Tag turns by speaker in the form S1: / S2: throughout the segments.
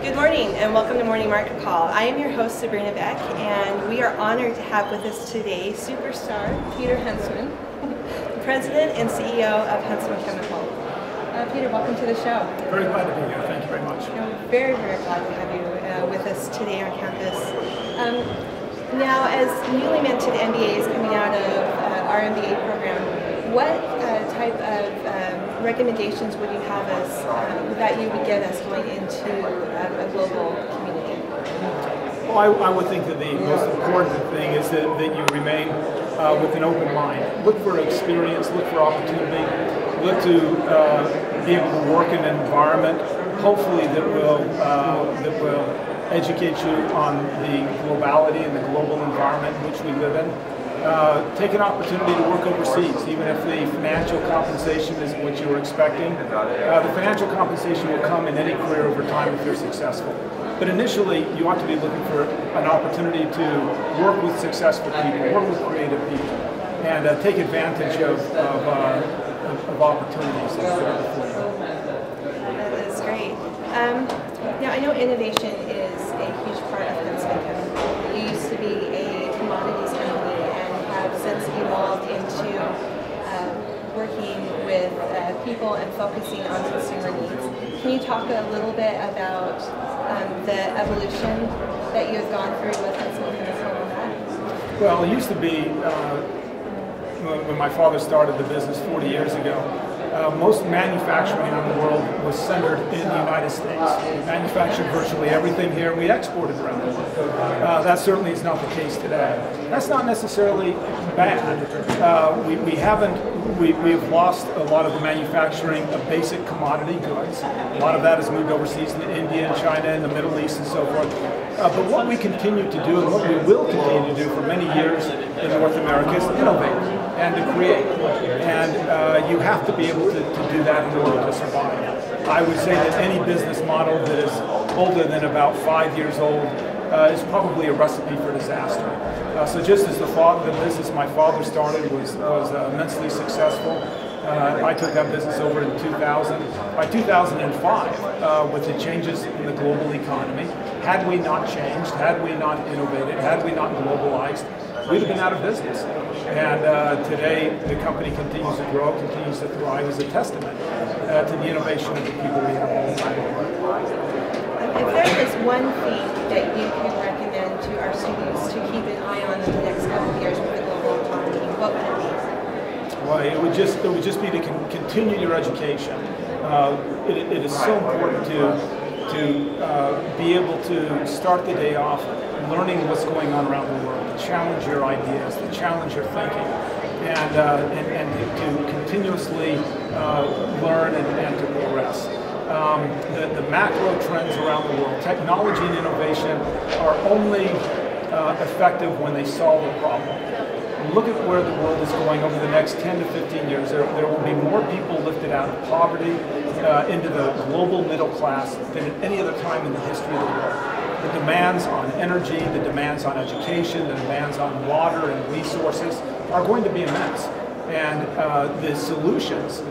S1: Good morning and welcome to Morning Market Call. I am your host Sabrina Beck and we are honored to have with us today superstar Peter Huntsman, President and CEO of Huntsman Chemical. Peter, welcome to the show.
S2: Very glad to be here. Thank you very much.
S1: Very, very glad to have you with us today on campus. Now, as newly minted MBAs coming out of our MBA program, what type of recommendations would you have us, that you would give us going into a global community?
S2: Well, I would think that the most important thing is that you remain with an open mind. Look for experience, look for opportunity, look to be able to work in an environment, hopefully that will educate you on the globality and the global environment in which we live in. Take an opportunity to work overseas, even if the financial compensation isn't what you were expecting. The financial compensation will come in any career over time if you're successful. But initially, you ought to be looking for an opportunity to work with successful people, work with creative people, and take advantage of opportunities that are before you.
S1: That is great. Now, I know innovation is a huge part of Huntsman Chemical. You used to be a commodities company and have since evolved into working with people and focusing on consumer needs. Can you talk a little bit about the evolution that you have gone through with Huntsman Chemical on that?
S2: Well, it used to be, when my father started the business 40 years ago, most manufacturing around the world was centered in the United States. We manufactured virtually everything here, and we exported around the world. That certainly is not the case today. That's not necessarily bad. We've lost a lot of the manufacturing of basic commodity goods. A lot of that has moved overseas into India and China and the Middle East and so forth. But what we continue to do, and what we will continue to do for many years in North America, is innovate and to create. And you have to be able to do that in order to survive. I would say that any business model that is older than about 5 years old is probably a recipe for disaster. So just as the business my father started was immensely successful, I took that business over in 2000. By 2005, with the changes in the global economy, had we not changed, had we not innovated, had we not globalized, we'd have been out of business. And today, the company continues to grow, continues to thrive as a testament to the innovation of the people we have all the time.
S1: If there is one thing that you can recommend to our students to keep an eye on in the next couple of years with the global economy, what would it be?
S2: Well, it would just be to continue your education. It is so important to be able to start the day off learning what's going on around the world, to challenge your ideas, to challenge your thinking, and to continuously learn and to progress. The macro trends around the world, technology and innovation are only effective when they solve a problem. Look at where the world is going over the next 10 to 15 years. There will be more people lifted out of poverty into the global middle class than at any other time in the history of the world. The demands on energy, the demands on education, the demands on water and resources are going to be immense. And the solutions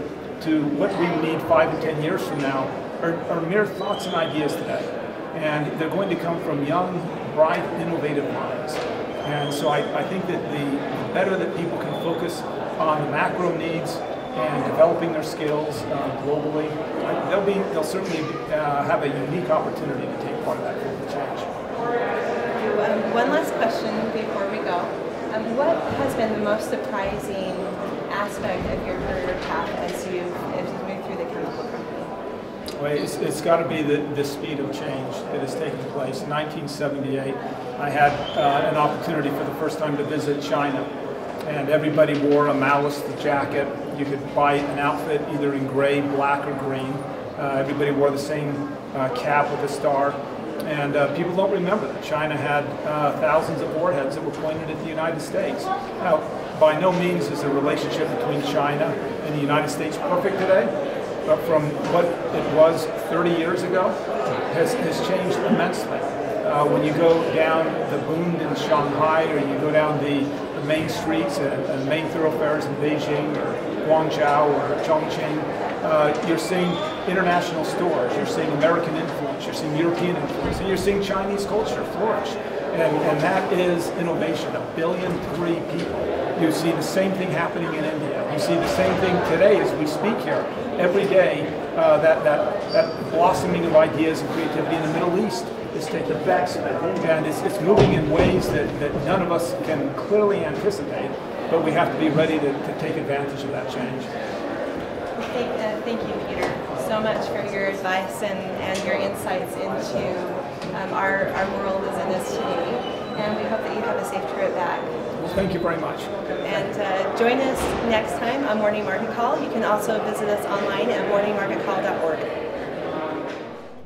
S2: to what we need 5 and 10 years from now are mere thoughts and ideas today. And they're going to come from young, bright, innovative minds. And so I think that the better that people can focus on the macro needs and developing their skills globally, they'll certainly have a unique opportunity to take part of that global change.
S1: One last question before we go. What has been the most surprising aspect of your career path as you've moved through the chemical company?
S2: Well, it's got to be the speed of change that has taken place. In 1978, I had an opportunity for the first time to visit China, and everybody wore a Maoist jacket. You could buy an outfit either in gray, black, or green. Everybody wore the same cap with a star. And people don't remember that China had thousands of warheads that were pointed at the United States. Now, by no means is the relationship between China and the United States perfect today, but from what it was 30 years ago, has changed immensely. When you go down the Bund in Shanghai, or you go down the main streets and main thoroughfares in Beijing or Guangzhou or Chongqing, you're seeing international stores, you're seeing American influence flourish, you're seeing European influence, and you're seeing Chinese culture flourish. And that is innovation, 1.3 billion people. You see the same thing happening in India. You see the same thing today as we speak here. Every day, that blossoming of ideas and creativity in the Middle East is taking effect, and it's moving in ways that none of us can clearly anticipate, but we have to be ready to take advantage of that change.
S1: Thank you, Peter, so much for your advice and your insights into our world as it is today, and we hope that you have a safe trip back.
S2: Well, thank you very much.
S1: And join us next time on Morning Market Call. You can also visit us online at morningmarketcall.org.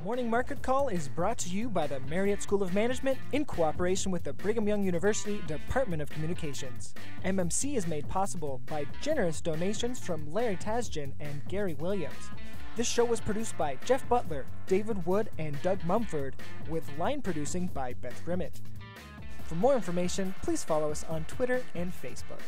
S3: Morning Market Call is brought to you by the Marriott School of Management in cooperation with the Brigham Young University Department of Communications. MMC is made possible by generous donations from Larry Tasjan and Gary Williams. This show was produced by Jeff Butler, David Wood, and Doug Mumford, with line producing by Beth Grimmett. For more information, please follow us on Twitter and Facebook.